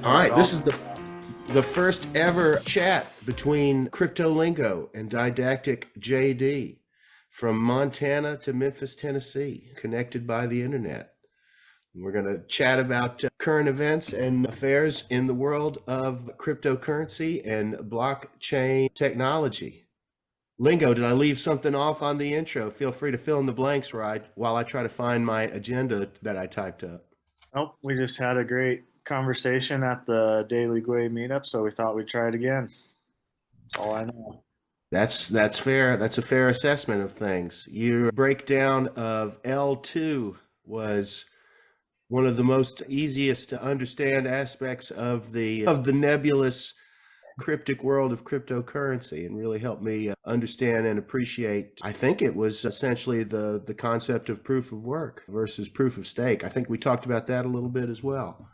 All right, this is the first ever chat between Krypto Lingo and DidacticJD from Montana to Memphis, Tennessee, connected by the internet. We're going to chat about current events and affairs in the world of cryptocurrency and blockchain technology. Lingo, did I leave something off on the intro? Feel free to fill in the blanks while I try to find my agenda that I typed up. Nope, we just had a great conversation at the Daily Gway meetup, so we thought we'd try it again. That's all I know. That's fair. That's a fair assessment of things. Your breakdown of L2 was one of the most easiest to understand aspects of the nebulous cryptic world of cryptocurrency, and really helped me understand and appreciate. I think it was essentially the concept of proof of work versus proof of stake. I think we talked about that a little bit as well.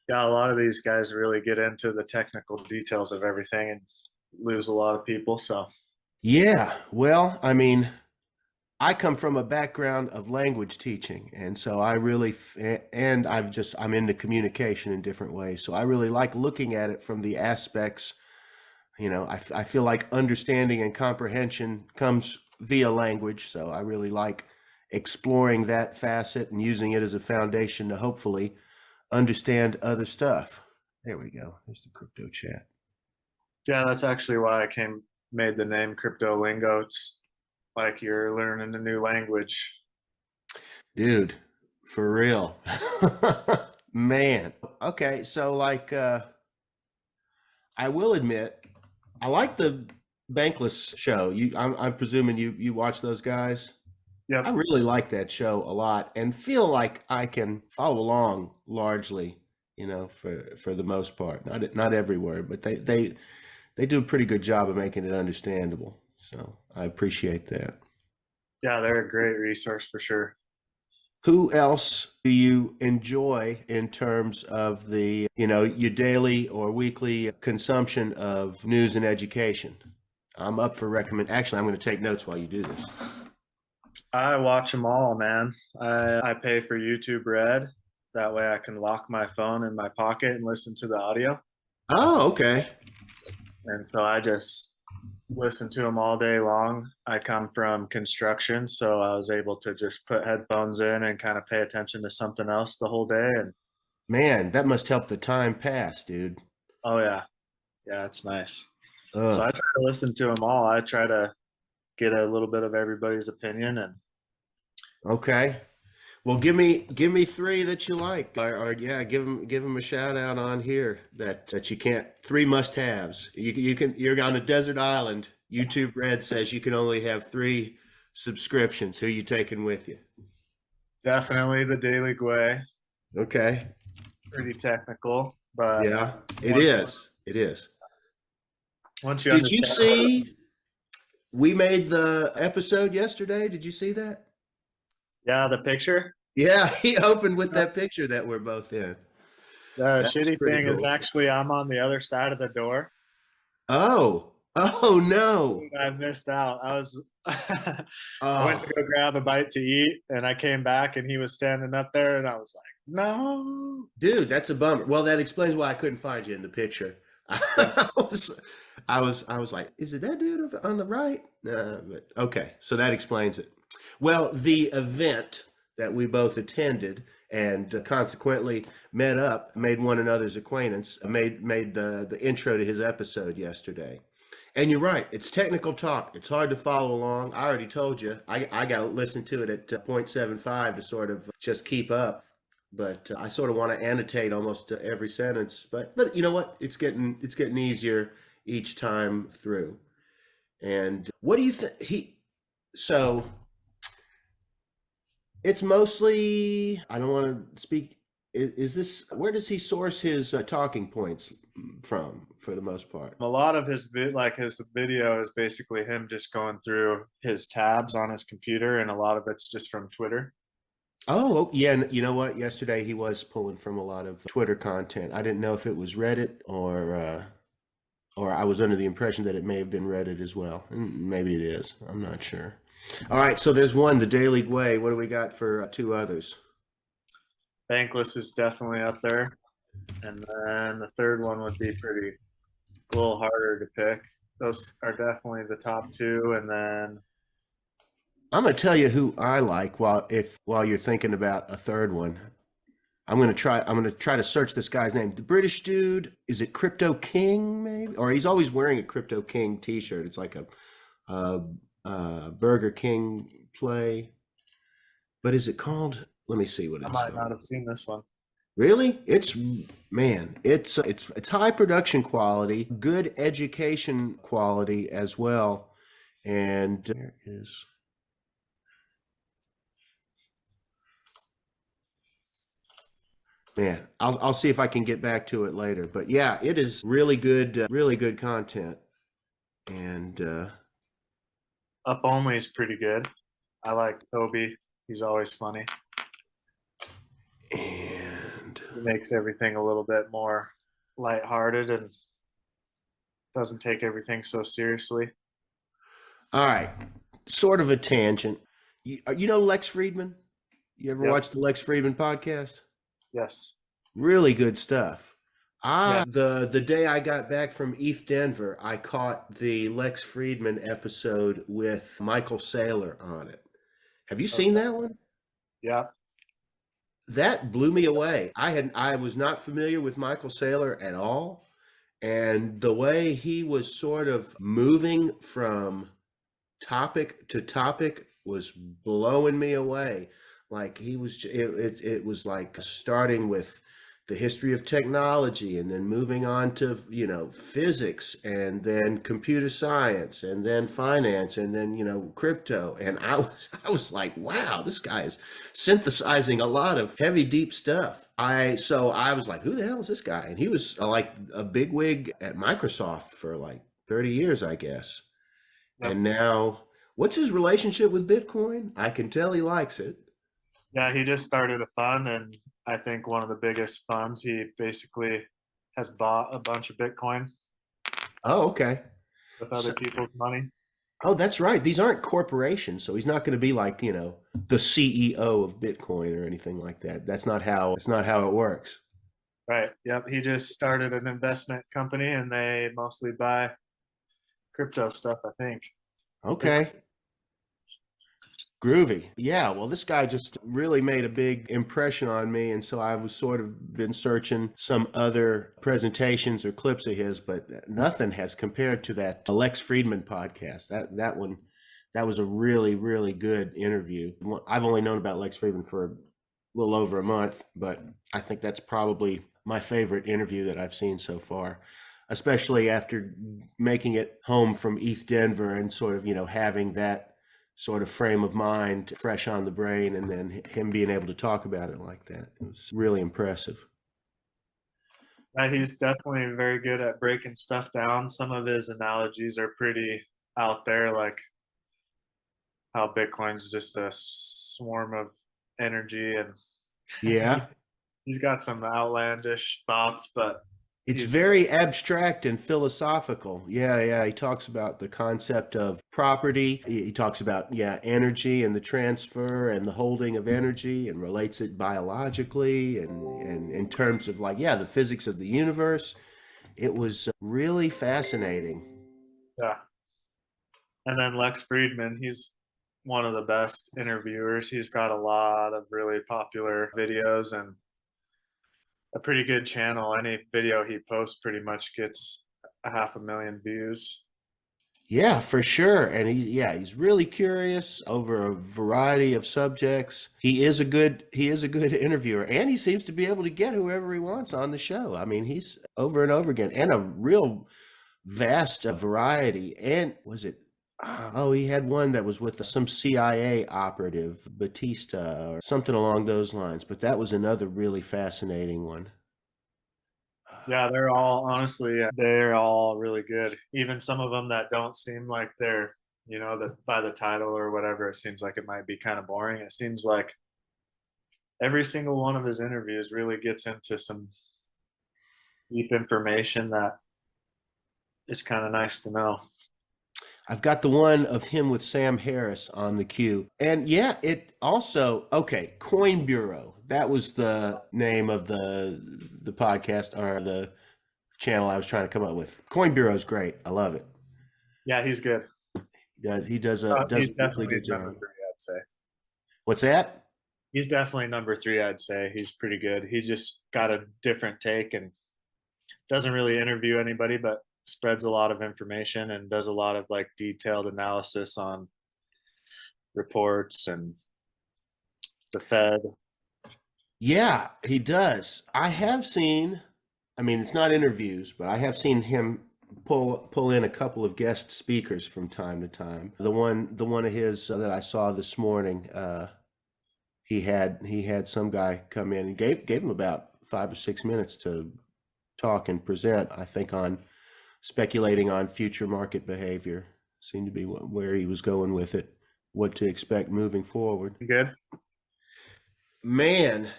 Yeah, a lot of these guys really get into the technical details of everything and lose a lot of people. So yeah, well, I mean, I come from a background of language teaching, and so I'm into communication in different ways. So I really like looking at it from the aspects, I feel like understanding and comprehension comes via language. So I really like exploring that facet and using it as a foundation to hopefully understand other stuff. There we go. There's the crypto chat. yeah, that's actually why I made the name Crypto Lingo. It's like you're learning a new language. Dude, for real. Man. Okay, so I will admit, I like the Bankless show. I'm presuming you watch those guys. Yep. I really like that show a lot and feel like I can follow along largely, for the most part. Not everywhere, but they do a pretty good job of making it understandable. So I appreciate that. Yeah, they're a great resource for sure. Who else do you enjoy in terms of your daily or weekly consumption of news and education? I'm up for Actually, I'm going to take notes while you do this. I watch them all, man. I pay for YouTube Red. That way I can lock my phone in my pocket and listen to the audio. Oh, okay. And so I just listen to them all day long. I come from construction, so I was able to just put headphones in and kind of pay attention to something else the whole day. And man, that must help the time pass, dude. oh yeah, it's nice. So I try to listen to them all. I try to get a little bit of everybody's opinion. And okay, well, give me three that you like, or yeah, give them a shout out on here that you can't. Three must-haves. You're on a desert island. YouTube Red says you can only have 3 subscriptions. Who are you taking with you? Definitely the Daily Gway. Okay. Pretty technical, but yeah, it is. It is. Once you Did you see? We made the episode yesterday. Did you see that? Yeah, the picture. Yeah, he opened with that picture that we're both in. The shitty thing is actually I'm on the other side of the door. Oh no. I missed out. I went to go grab a bite to eat and I came back and he was standing up there and I was like, no. Dude, that's a bummer. Well, that explains why I couldn't find you in the picture. I was like, is it that dude on the right? But okay, so that explains it. Well, the event that we both attended and consequently made one another's acquaintance, made the intro to his episode yesterday. And you're right, it's technical talk. It's hard to follow along. I already told you, I got to listen to it at 0.75 to sort of just keep up. But I sort of want to annotate almost every sentence. But you know what? It's getting easier each time through. And what do you think? So it's mostly, I don't want to speak. Is this, where does he source his talking points from for the most part? A lot of his video is basically him just going through his tabs on his computer, and a lot of it's just from Twitter. Oh, yeah. And you know what? Yesterday he was pulling from a lot of Twitter content. I didn't know if it was Reddit or I was under the impression that it may have been Reddit as well. Maybe it is. I'm not sure. All right. So there's one, the Daily Gway. What do we got for 2 others? Bankless is definitely up there. And then the third one would be a little harder to pick. Those are definitely the top two. And then, I'm gonna tell you who I like while you're thinking about a third one. I'm gonna try to search this guy's name. The British dude, is it Crypto King maybe? Or he's always wearing a Crypto King t-shirt. It's like a Burger King play. But is it called? Let me see what I it's might not called. have seen this one. Really? It's high production quality, good education quality as well. And there is man, I'll see if I can get back to it later. But yeah, it is really good content. And Up Only is pretty good. I like Toby. He's always funny. and He makes everything a little bit more lighthearted and doesn't take everything so seriously. all right, sort of a tangent. You know Lex Friedman? You ever Yep. watch the Lex Friedman podcast? Yes. Really good stuff. Yeah. The day I got back from East Denver, I caught the Lex Friedman episode with Michael Saylor on it. Have you seen Okay. that one? Yeah. That blew me away. I was not familiar with Michael Saylor at all, and the way he was sort of moving from topic to topic was blowing me away. Like it was like starting with the history of technology and then moving on to, physics and then computer science and then finance and then, crypto. And I was like, wow, this guy is synthesizing a lot of heavy, deep stuff. So I was like, who the hell is this guy? And he was like a bigwig at Microsoft for like 30 years, I guess. Yep. And now, what's his relationship with Bitcoin? I can tell he likes it. Yeah. He just started a fund, and I think one of the biggest funds, he basically has bought a bunch of Bitcoin Oh, okay. with So, other people's money. oh, that's right. These aren't corporations, so he's not going to be like, the CEO of Bitcoin or anything like that. That's not how it works. Right. Yep. He just started an investment company, and they mostly buy crypto stuff, I think. Okay. Groovy. Yeah, well, this guy just really made a big impression on me. And so I was sort of been searching some other presentations or clips of his, but nothing has compared to that Lex Friedman podcast. That one, that was a really, really good interview. I've only known about Lex Friedman for a little over a month, but I think that's probably my favorite interview that I've seen so far, especially after making it home from East Denver and sort of, having that sort of frame of mind fresh on the brain, and then him being able to talk about it like that. It was really impressive. He's definitely very good at breaking stuff down. Some of his analogies are pretty out there, like how Bitcoin's just a swarm of energy, and he, Yeah. he's got some outlandish thoughts, but It's he's very abstract and philosophical. Yeah, yeah. He talks about the concept of property. He talks about, yeah, energy and the transfer and the holding of energy and relates it biologically and in terms of like, yeah, the physics of the universe. It was really fascinating. yeah. And then Lex Friedman, he's one of the best interviewers. He's got a lot of really popular videos and a pretty good channel. Any video he posts pretty much gets 500,000 views. Yeah, for sure. And he's really curious over a variety of subjects. He is a good interviewer, and he seems to be able to get whoever he wants on the show. I mean, he's over and over again, and a real vast variety. And was it oh, he had one that was with some CIA operative, Batista or something along those lines, but that was another really fascinating one. Yeah, they're all honestly, they're all really good. Even some of them that don't seem like they're, that by the title or whatever, it seems like it might be kind of boring. It seems like every single one of his interviews really gets into some deep information that is kind of nice to know. I've got the one of him with Sam Harris on the queue. And yeah, it also, okay, Coin Bureau. That was the name of the podcast or the channel I was trying to come up with. Coin Bureau is great. I love it. Yeah, he's good. He does a He's really definitely good number job. three, I'd say. What's that? He's definitely number three, I'd say. He's pretty good. He's just got a different take and doesn't really interview anybody, but spreads a lot of information and does a lot of like detailed analysis on reports and the Fed. Yeah, he does. I have seen, I mean, it's not interviews, but I have seen him pull in a couple of guest speakers from time to time. The one of his that I saw this morning, he had some guy come in and gave him about 5 or 6 minutes to talk and present, I think, on speculating on future market behavior. Seemed to be where he was going with it, what to expect moving forward. Good. Man,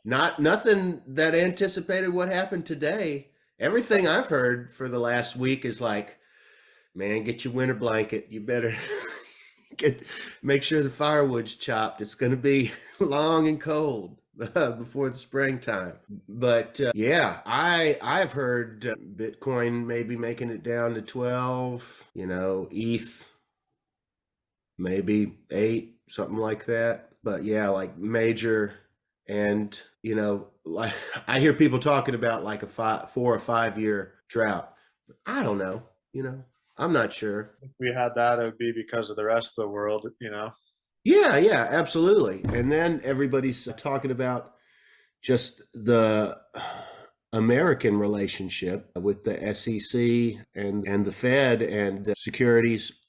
nothing that anticipated what happened today. Everything I've heard for the last week is like, man, get your winter blanket. You better make sure the firewood's chopped. It's going to be long and cold before the springtime. But yeah, I've heard Bitcoin maybe making it down to 12. ETH maybe 8, something like that. But yeah, like major. And like I hear people talking about like a 4 or 5 year drought. I don't know. I'm not sure. If we had that, it would be because of the rest of the world, you know. Yeah, absolutely. And then everybody's talking about just the American relationship with the SEC and the Fed and securities.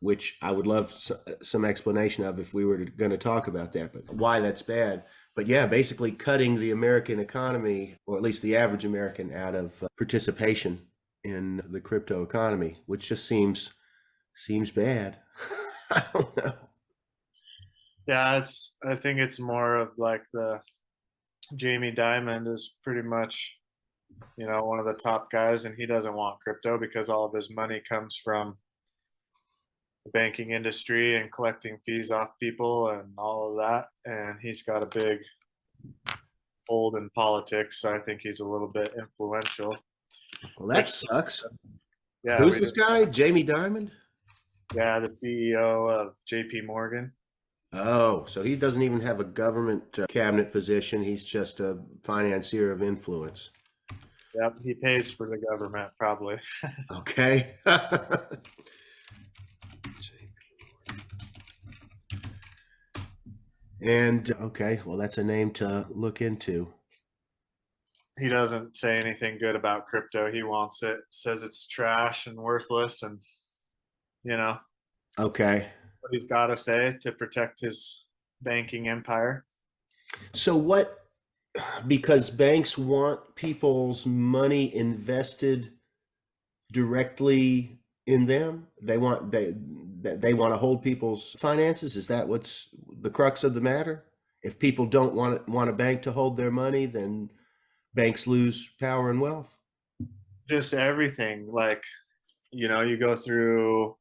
Which I would love some explanation of if we were going to talk about that, but why that's bad. But yeah, basically cutting the American economy, or at least the average American, out of participation in the crypto economy, which just seems bad. I don't know. Yeah, I think it's more of like the Jamie Dimon is pretty much, one of the top guys, and he doesn't want crypto because all of his money comes from the banking industry and collecting fees off people and all of that. And he's got a big hold in politics, so I think he's a little bit influential. Well, that sucks. Yeah, Who's this guy? Jamie Dimon? Yeah, the CEO of JP Morgan. Oh, so he doesn't even have a government cabinet position. He's just a financier of influence. Yep, he pays for the government probably. Okay. And okay, well, that's a name to look into. He doesn't say anything good about crypto. He wants it, says it's trash and worthless, and Okay. what he's got to say to protect his banking empire. So because banks want people's money invested directly in them, they want to hold people's finances. Is that what's the crux of the matter? If people don't want a bank to hold their money, then banks lose power and wealth. Just everything, like you go through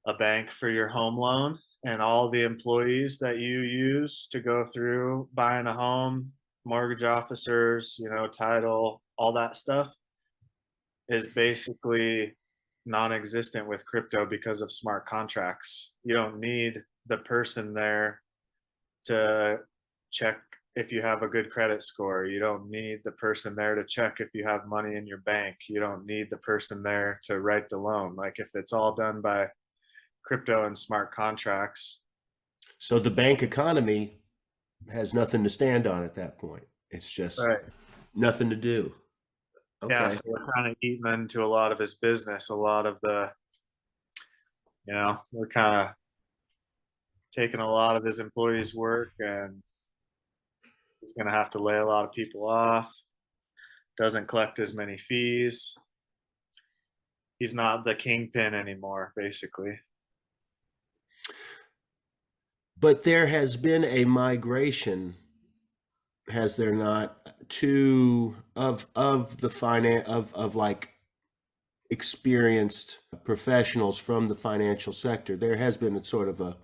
a bank for your home loan, and all the employees that you use to go through buying a home, mortgage officers, title, all that stuff is basically non-existent with crypto because of smart contracts. You don't need the person there to check if you have a good credit score. You don't need the person there to check if you have money in your bank. You don't need the person there to write the loan. Like, if it's all done by crypto and smart contracts. So the bank economy has nothing to stand on at that point. It's just Right. nothing to do. Okay. Yeah, so we're kind of eating into a lot of his business, a lot of the, we're kind of taking a lot of his employees' work, and he's going to have to lay a lot of people off, doesn't collect as many fees. He's not the kingpin anymore, basically. But there has been a migration, has there not, to of the finance of like experienced professionals from the financial sector, there has been a sort of a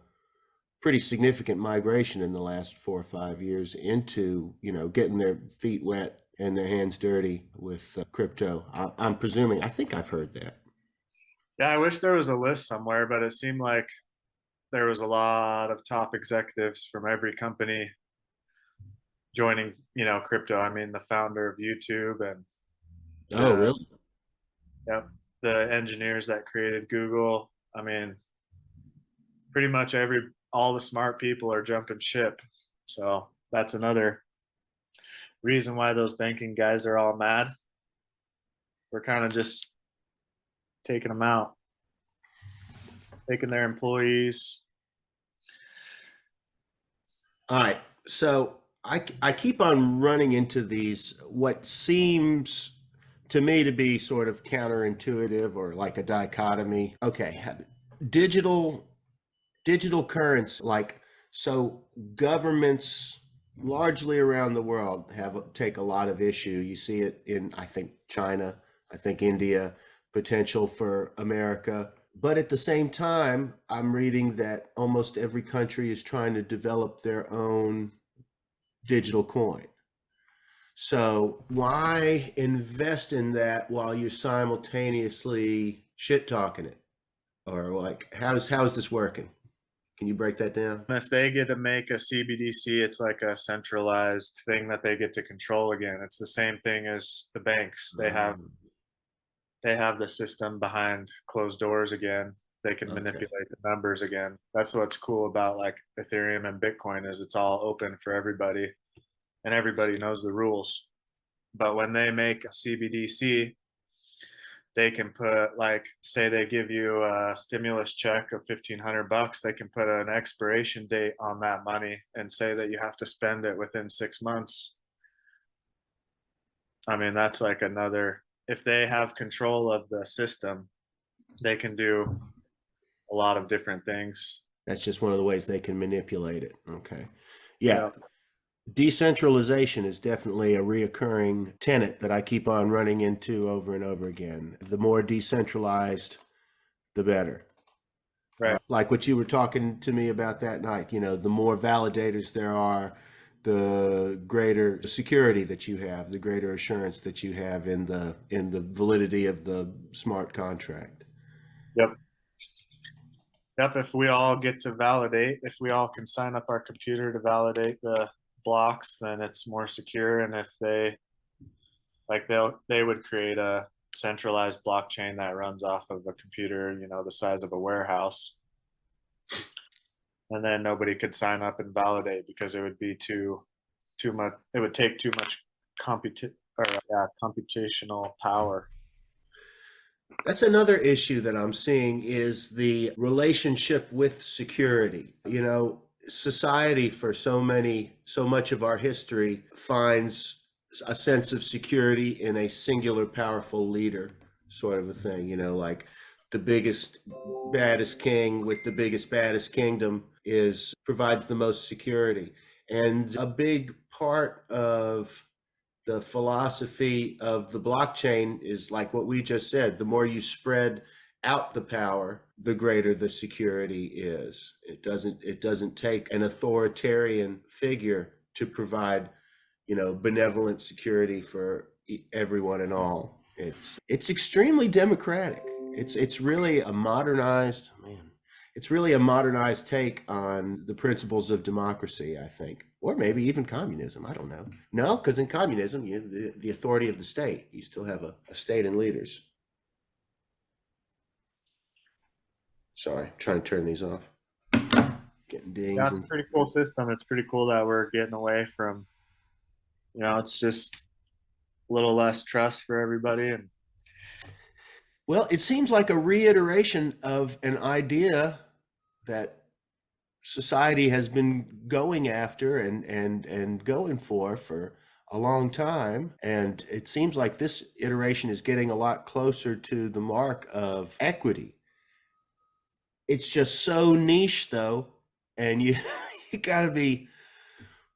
pretty significant migration in the last 4 or 5 years into, getting their feet wet and their hands dirty with crypto. I'm presuming, I think I've heard that. Yeah, I wish there was a list somewhere, but it seemed like there was a lot of top executives from every company joining, crypto. I mean, the founder of YouTube and Oh, the really? yep, the engineers that created Google. I mean, pretty much all the smart people are jumping ship. So that's another reason why those banking guys are all mad. We're kind of just taking them out, taking their employees. All right. So I keep on running into these, what seems to me to be sort of counterintuitive or like a dichotomy. Okay. Digital currency, like, so governments largely around the world take a lot of issue. You see it in, I think, China, I think India, potential for America. But at the same time, I'm reading that almost every country is trying to develop their own digital coin. So why invest in that while you're simultaneously shit talking it? Or like, how is this working? Can you break that down? If they get to make a CBDC, it's like a centralized thing that they get to control again. It's the same thing as the banks. They have the system behind closed doors again. They can Okay. manipulate the numbers again. That's what's cool about like Ethereum and Bitcoin is it's all open for everybody and everybody knows the rules. But when they make a CBDC, they can put like say they give you a stimulus check of $1,500, they can put an expiration date on that money and say that you have to spend it within 6 months. I mean, that's like another, if they have control of the system, they can do a lot of different things. That's just one of the ways they can manipulate it. Okay. Yeah. Yeah. Decentralization is definitely a reoccurring tenet that I keep on running into over and over again. The more decentralized, the better. Right. Like what you were talking to me about that night, the more validators there are, the greater security that you have, the greater assurance that you have in the validity of the smart contract. Yep. Yep. If we all get to validate, if we all can sign up our computer to validate the blocks, then it's more secure. And if they would create a centralized blockchain that runs off of a computer, the size of a warehouse. And then nobody could sign up and validate because it would be too much. It would take too much computational power. That's another issue that I'm seeing is the relationship with security. Society for so much of our history finds a sense of security in a singular powerful leader, sort of a thing, like the biggest, baddest king with the biggest, baddest kingdom provides the most security. And a big part of the philosophy of the blockchain is like what we just said. The more you spread out the power, the greater the security is. It doesn't take an authoritarian figure to provide, benevolent security for everyone and all. It's extremely democratic. It's really a modernized man. It's really a modernized take on the principles of democracy, I think, or maybe even communism. I don't know. No, because in communism, the authority of the state. You still have a state and leaders. Sorry, trying to turn these off. Getting dings. That's a pretty cool system. It's pretty cool that we're getting away from, it's just a little less trust for everybody. And Well, it seems like a reiteration of an idea that society has been going after and going for a long time. And it seems like this iteration is getting a lot closer to the mark of equity. It's just so niche though, and you got to be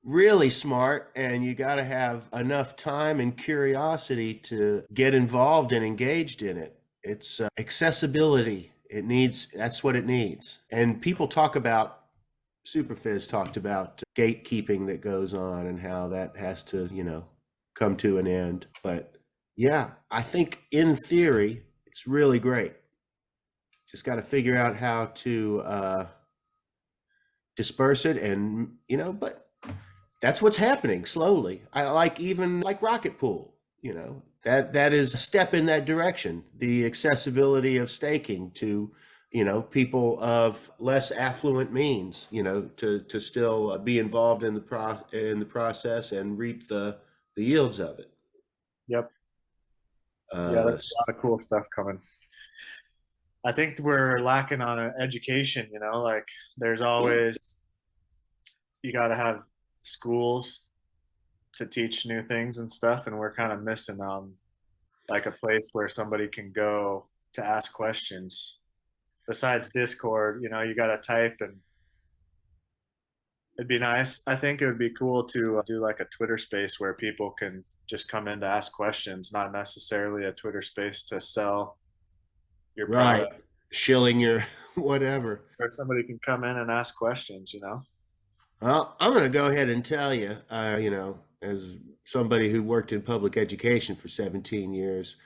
really smart and you got to have enough time and curiosity to get involved and engaged in it. It's accessibility. That's what it needs. And people talk about, Superfizz talked about gatekeeping that goes on and how that has to, come to an end. But yeah, I think in theory, it's really great. Just got to figure out how to disperse it, and but that's what's happening slowly. I like Rocket Pool, that is a step in that direction. The accessibility of staking to people of less affluent means, to still be involved in the process and reap the yields of it. Yep. Yeah, Uh, there's a lot of cool stuff coming. I think we're lacking on education, like there's always, you got to have schools to teach new things and stuff. And we're kind of missing like a place where somebody can go to ask questions. Besides Discord, you got to type, and it'd be nice. I think it would be cool to do like a Twitter space where people can just come in to ask questions, not necessarily a Twitter space to sell your right, product. shilling your whatever. Or somebody can come in and ask questions, Well, I'm going to go ahead and tell you, as somebody who worked in public education for 17 years,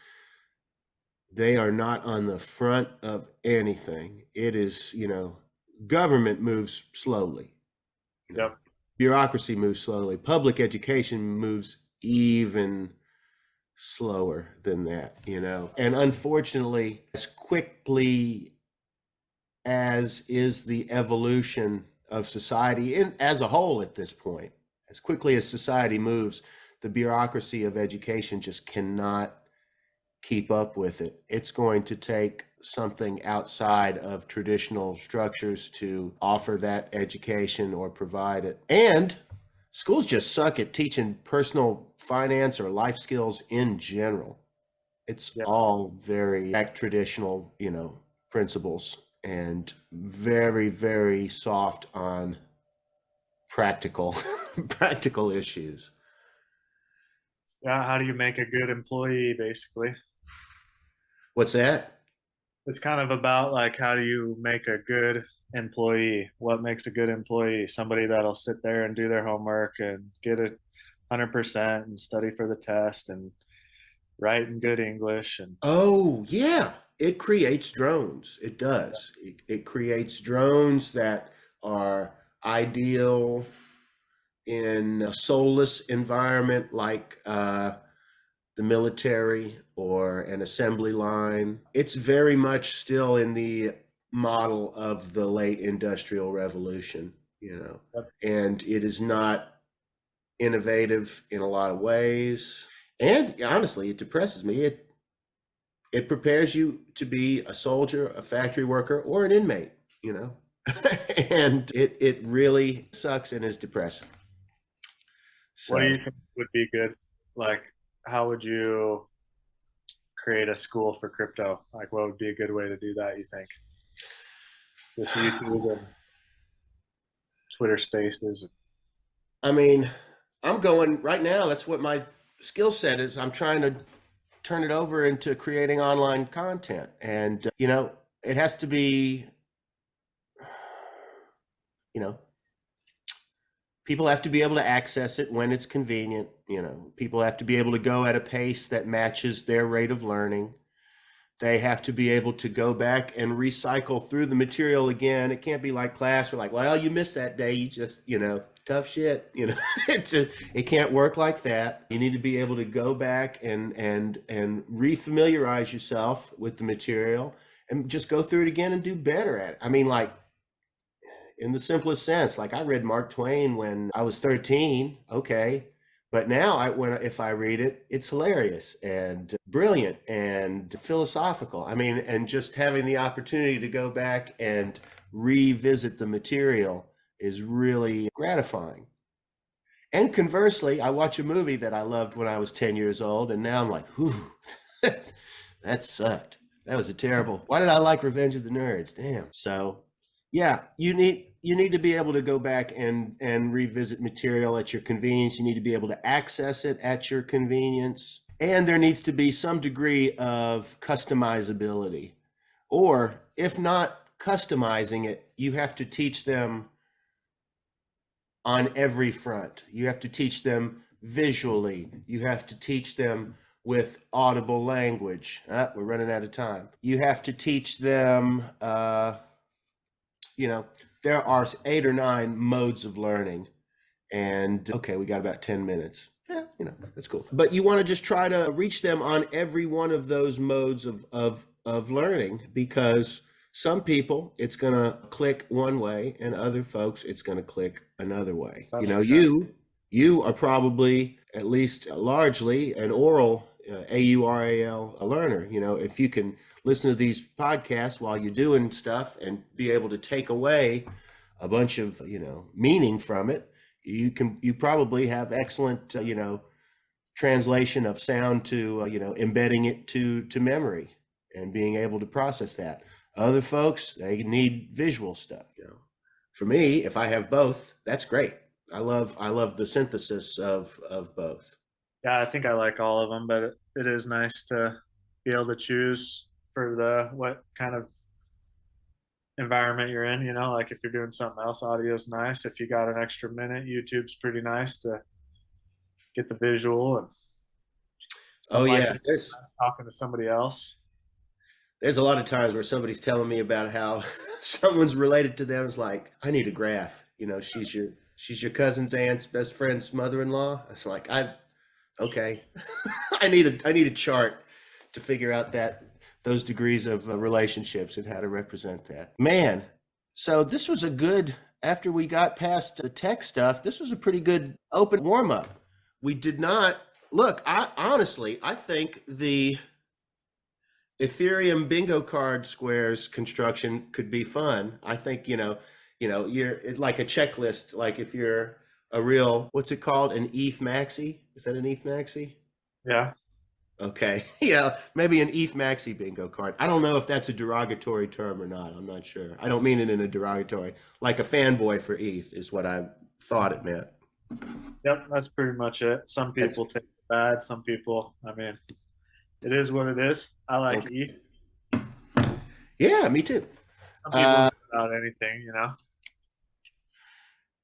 they are not on the front of anything. It is, government moves slowly. Yep. Bureaucracy moves slowly. Public education moves even slower than that, And unfortunately, as quickly as is the evolution of society as a whole at this point, as quickly as society moves, the bureaucracy of education just cannot keep up with it. It's going to take something outside of traditional structures to offer that education or provide it. And schools just suck at teaching personal finance or life skills in general. It's all very traditional, principles, and very, very soft on practical issues. Yeah, how do you make a good employee, basically? What's that? It's kind of about like, how do you make a good employee? What makes a good employee? Somebody that'll sit there and do their homework and get it 100% and study for the test and write in good English. And Oh, yeah. It creates drones. It does. It creates drones that are ideal in a soulless environment like the military or an assembly line. It's very much still in the model of the late industrial revolution, and it is not innovative in a lot of ways. And honestly, it depresses me. It prepares you to be a soldier, a factory worker, or an inmate, and it really sucks and is depressing. So, what do you think would be good? Like, how would you create a school for crypto? Like, what would be a good way to do that, you think? Just YouTube and Twitter spaces. I mean, I'm going right now. That's what my skill set is. I'm trying to turn it over into creating online content. And, it has to be, people have to be able to access it when it's convenient. People have to be able to go at a pace that matches their rate of learning. They have to be able to go back and recycle through the material again. It can't be like class. We're like, well, you missed that day. You just, tough shit. It can't work like that. You need to be able to go back and refamiliarize yourself with the material and just go through it again and do better at it. I mean, like, in the simplest sense, like I read Mark Twain when I was 13. Okay. But now if I read it, it's hilarious and brilliant and philosophical. I mean, and just having the opportunity to go back and revisit the material is really gratifying. And conversely, I watch a movie that I loved when I was 10 years old, and now I'm like, whew, that sucked. That was a terrible. Why did I like Revenge of the Nerds? Damn. So yeah, you need to be able to go back and revisit material at your convenience. You need to be able to access it at your convenience. And there needs to be some degree of customizability. Or if not customizing it, you have to teach them on every front. You have to teach them visually. You have to teach them with audible language. We're running out of time. You have to teach them, there are 8 or 9 modes of learning. And okay, we got about 10 minutes. Yeah, that's cool. But you want to just try to reach them on every one of those modes of learning, because some people it's going to click one way and other folks it's going to click another way. That makes sense. You are probably at least largely an oral AURAL learner. If you can listen to these podcasts while you're doing stuff and be able to take away a bunch of meaning from it, you probably have excellent translation of sound to embedding it to memory and being able to process that. Other folks, they need visual stuff. For me, if I have both, that's great. I love the synthesis of both. Yeah, I think I like all of them, but it is nice to be able to choose for what kind of environment you're in. Like if you're doing something else, audio's nice. If you got an extra minute, YouTube's pretty nice to get the visual, and Oh like yeah, talking to somebody else. There's a lot of times where somebody's telling me about how someone's related to them. It's like, I need a graph. She's your cousin's aunt's best friend's mother-in-law. It's like, okay. I need a chart to figure out those degrees of relationships and how to represent that. Man, so this was after we got past the tech stuff, this was a pretty good open warm-up. We did not look, I think the Ethereum bingo card squares construction could be fun. I think, you're like a checklist. Like if you're a real, what's it called? An ETH maxi? Is that an ETH maxi? Yeah. Okay. Yeah. Maybe an ETH maxi bingo card. I don't know if that's a derogatory term or not. I'm not sure. I don't mean it in a derogatory, like a fanboy for ETH is what I thought it meant. Yep. That's pretty much it. Some people take it bad. Some people, it is what it is. I like ETH. Yeah, me too. Some people about anything,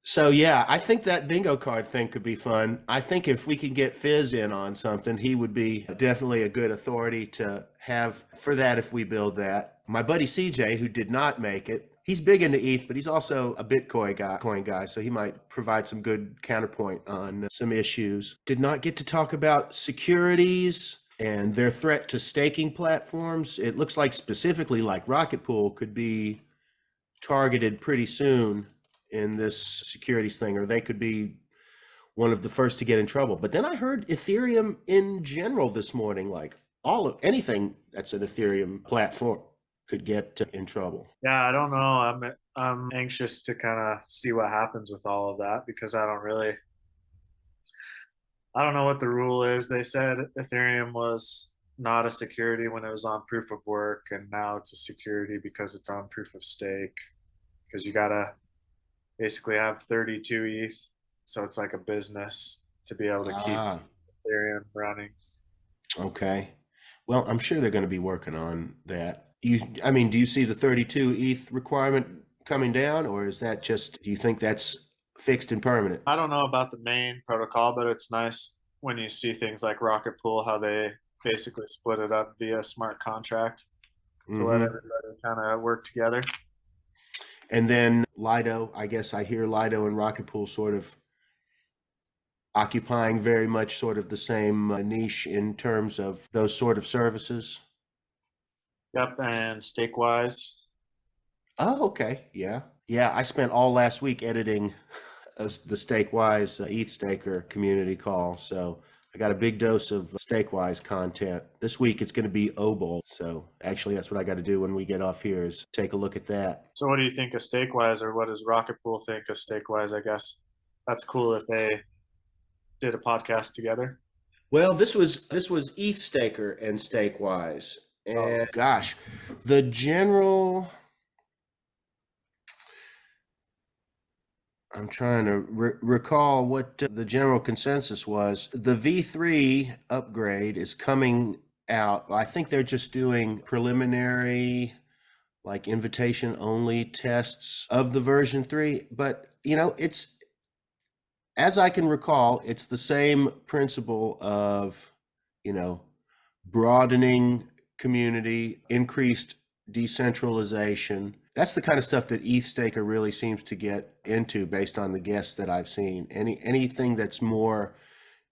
So yeah, I think that bingo card thing could be fun. I think if we can get Fizz in on something, he would be definitely a good authority to have for that if we build that. My buddy CJ, who did not make it, he's big into ETH, but he's also a Bitcoin guy, so he might provide some good counterpoint on some issues. Did not get to talk about securities and their threat to staking platforms. It looks like specifically like Rocket Pool could be targeted pretty soon in this securities thing, or they could be one of the first to get in trouble. But then I heard Ethereum in general this morning, like anything that's an Ethereum platform could get in trouble. Yeah, I don't know. I'm anxious to kind of see what happens with all of that, because I don't know what the rule is. They said Ethereum was not a security when it was on proof of work, and now it's a security because it's on proof of stake, because you gotta basically have 32 ETH, so it's like a business to be able to keep Ethereum running. Okay. Well, I'm sure they're going to be working on that. Do you see the 32 ETH requirement coming down, or is that do you think that's fixed and permanent? I don't know about the main protocol, but it's nice when you see things like Rocket Pool, how they basically split it up via smart contract to let everybody kind of work together. And then Lido, I guess I hear Lido and Rocket Pool sort of occupying very much sort of the same niche in terms of those sort of services. Yep, and StakeWise. Oh, okay. Yeah. Yeah, I spent all last week editing the StakeWise ETH Staker community call. So I got a big dose of StakeWise content. This week it's going to be OBOL. So actually that's what I got to do when we get off here is take a look at that. So what do you think of StakeWise, or what does Rocket Pool think of StakeWise? I guess that's cool that they did a podcast together. Well, this was ETH Staker and StakeWise. And gosh, the general I'm trying to recall what the general consensus was. The V3 upgrade is coming out. I think they're just doing preliminary, like invitation only tests of the version 3. But, it's, as I can recall, it's the same principle of, you know, broadening community, increased decentralization. That's the kind of stuff that ETHStaker really seems to get into based on the guests that I've seen. Anything that's more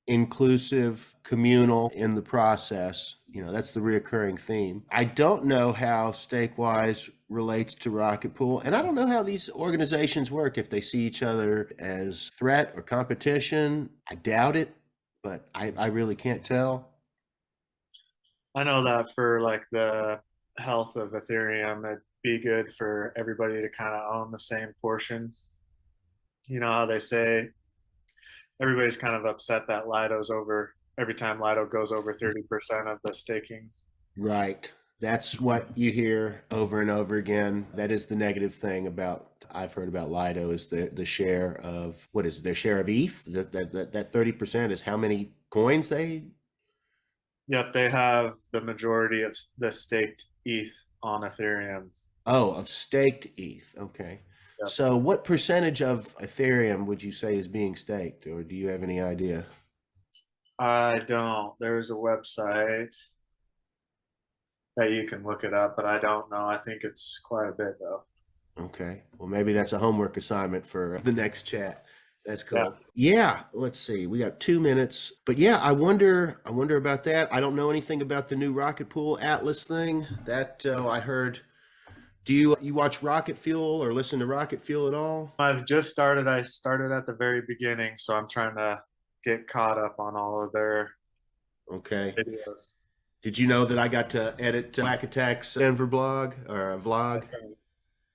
inclusive, communal in the process, that's the reoccurring theme. I don't know how Stakewise relates to Rocket Pool, and I don't know how these organizations work, if they see each other as threat or competition. I doubt it, but I really can't tell. I know that for like the health of Ethereum, it'd be good for everybody to kind of own the same portion. You know how they say everybody's kind of upset that Lido's over every time Lido goes over 30% of the staking. Right. That's what you hear over and over again. That is the negative thing I've heard about Lido, is the share of, what is it, their share of ETH? That 30% is how many coins they. Yep, they have the majority of the staked ETH on Ethereum. Oh, of staked ETH. Okay. Yep. So what percentage of Ethereum would you say is being staked, or do you have any idea? I don't. There's a website that you can look it up, but I don't know. I think it's quite a bit though. Okay. Well, maybe that's a homework assignment for the next chat. That's cool. Yeah. Let's see. We got 2 minutes, but yeah, I wonder about that. I don't know anything about the new Rocket Pool Atlas thing that I heard. Do you watch Rocket Fuel or listen to Rocket Fuel at all? I've just started. I started at the very beginning, so I'm trying to get caught up on all of their Okay. videos. Did you know that I got to edit Whack Attack's Denver blog or a vlog?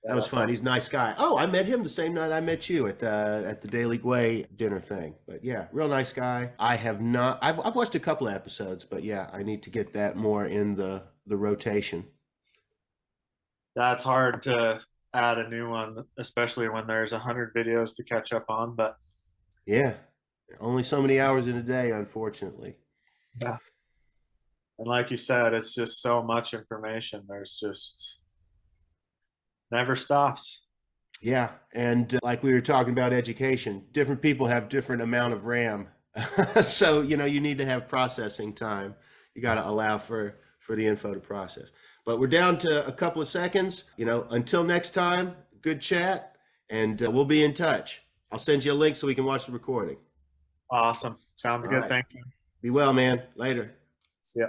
That was fun. He's a nice guy. Oh, I met him the same night I met you at the Daily Gway dinner thing. But yeah, real nice guy. I have not. I've watched a couple of episodes, but yeah, I need to get that more in the rotation. That's hard to add a new one, especially when there's 100 videos to catch up on. But yeah, only so many hours in a day, unfortunately. yeah, and like you said, it's just so much information. There's just never stops. Yeah, and like we were talking about education, different people have different amount of RAM. So, you need to have processing time. You got to allow for the info to process. But we're down to a couple of seconds. Until next time, good chat, and we'll be in touch. I'll send you a link so we can watch the recording. Awesome. Sounds good. Right. Thank you. Be well, man. Later. See ya.